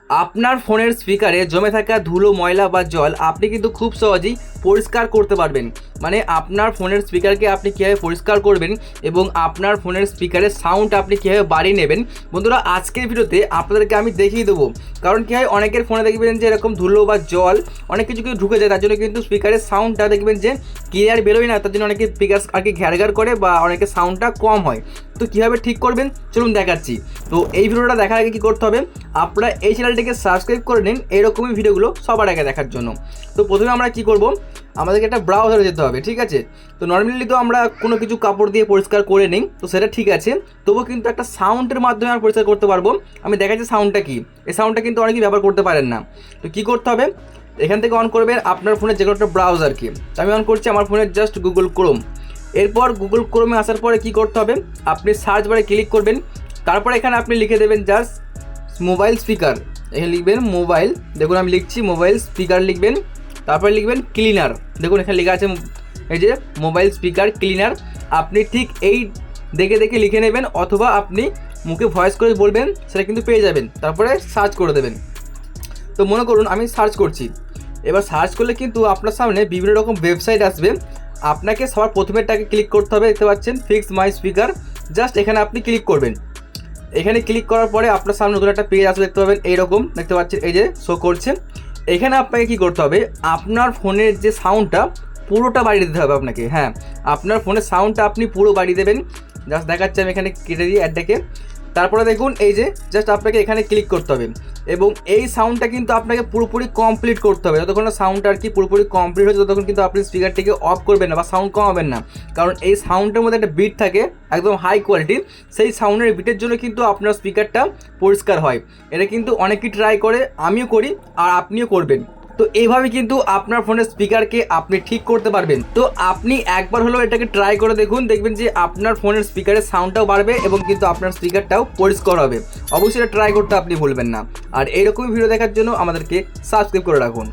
আপনার ফোনের স্পিকারে জমে থাকা ধুলো, ময়লা বা জল আপনি কিন্তু খুব সহজেই পরিষ্কার করতে পারবেন। মানে আপনার ফোনের স্পিকারকে আপনি কীভাবে পরিষ্কার করবেন এবং আপনার ফোনের স্পিকারের সাউন্ড আপনি কীভাবে বাড়িয়ে নেবেন, বন্ধুরা আজকের ভিডিওতে আপনাদেরকে আমি দেখিয়ে দেবো। কারণ কী হয়, অনেকের ফোনে দেখবেন যে এরকম ধুলো বা জল অনেক কিছু কিন্তু ঢুকে যায়, তার জন্য কিন্তু স্পিকারের সাউন্ডটা দেখবেন যে ক্লিয়ার বেরোয় না, তার জন্য অনেকে স্পিকার আর কি ঘ্যারঘ্যার করে বা অনেকে সাউন্ডটা কম হয়। তো কীভাবে ঠিক করবেন চলুন দেখাচ্ছি। তো এই ভিডিওটা দেখার আগে কী করতে হবে, আপনারা এই চ্যানেলটিকে সাবস্ক্রাইব করে নিন এরকমই ভিডিওগুলো সবার আগে দেখার জন্য। তো প্রথমে আমরা কি করব, আমাদেরকে একটা ব্রাউজারে যেতে হবে, ঠিক আছে। তো নর্মালি তো আমরা কোনো কিছু কাপড় দিয়ে পরিষ্কার করে নিই, তো সেটা ঠিক আছে, তবুও কিন্তু একটা সাউন্ডের মাধ্যমে আমরা পরিষ্কার করতে পারবো। আমি দেখাচ্ছি সাউন্ডটা কি। এই সাউন্ডটা কিন্তু অনেকেই ব্যবহার করতে পারেন না। তো কী করতে হবে, এখান থেকে অন করবেন আপনার ফোনের যে কোনো একটা ব্রাউজারকে। তো আমি অন করছি আমার ফোনের জাস্ট গুগল ক্রোম। এরপর গুগল ক্রোমে আসার পরে কি করতে হবে, আপনি সার্চ বারে ক্লিক করবেন। তারপরে এখানে আপনি লিখে দেবেন জাস্ট মোবাইল স্পিকার। এখানে লিখবেন মোবাইল, দেখুন আমি লিখছি মোবাইল স্পিকার লিখবেন। তারপরে লিখবেন ক্লিনার, দেখুন এখানে লেখা আছে এই যে মোবাইল স্পিকার ক্লিনার। আপনি ঠিক এই দেখে দেখে লিখে নেবেন, অথবা আপনি মুখে ভয়েস করে বলবেন, সেটা কিন্তু পেয়ে যাবেন। তারপরে সার্চ করে দেবেন। তো মনে করুন আমি সার্চ করছি, এবার সার্চ করলে কিন্তু আপনার সামনে বিভিন্ন রকম ওয়েবসাইট আসবে। আপনাকে সবার প্রথমেরটাকে ক্লিক করতে হবে, দেখতে পাচ্ছেন ফিক্স মাই স্পিকার। জাস্ট এখানে আপনি ক্লিক করবেন। এখানে ক্লিক করার পরে আপনার সামনে নতুন একটা পেজ আসবে, দেখতে পাবেন এইরকম, দেখতে পাচ্ছেন এই যে শো করছে। এখানে আপনাকে কি করতে হবে, আপনার ফোনের যে সাউন্ডটা পুরোটা বাড়িয়ে দিতে হবে আপনাকে। হ্যাঁ, আপনার ফোনের সাউন্ডটা আপনি পুরো বাড়িয়ে দেবেন। জাস্ট দেখাচ্ছি আমি এখানে কেটে দিই অ্যাডটাকে। তারপরে দেখুন এই যে জাস্ট আপনাকে এখানে ক্লিক করতে হবে এবং এই সাউন্ডটা কিন্তু আপনাকে পুরোপুরি কমপ্লিট করতে হবে। যতক্ষণ না সাউন্ডটা আর কি পুরোপুরি কমপ্লিট হচ্ছে ততক্ষণ কিন্তু আপনি স্পিকারটিকে অফ করবেন না বা সাউন্ড কমাবেন না। কারণ এই সাউন্ডের মধ্যে একটা বিট থাকে একদম হাই কোয়ালিটি, সেই সাউন্ডের বিটের জন্য কিন্তু আপনার স্পিকারটা পরিষ্কার হয়। এটা কিন্তু অনেকেই ট্রাই করে, আমিও করি আর আপনিও করবেন। তো এইভাবে কিন্তু আপনার ফোনের স্পিকারকে আপনি ঠিক করতে পারবেন। তো আপনি একবার হলেও এটাকে ট্রাই করে দেখুন, দেখবেন যে আপনার ফোনের স্পিকারের সাউন্ডটাও বাড়বে এবং কিন্তু আপনার স্পিকারটাও পরিষ্কার হবে। অবশ্যই এটা ট্রাই করতে আপনি ভুলবেন না। আর এইরকমই ভিডিও দেখার জন্য আমাদেরকে সাবস্ক্রাইব করে রাখুন।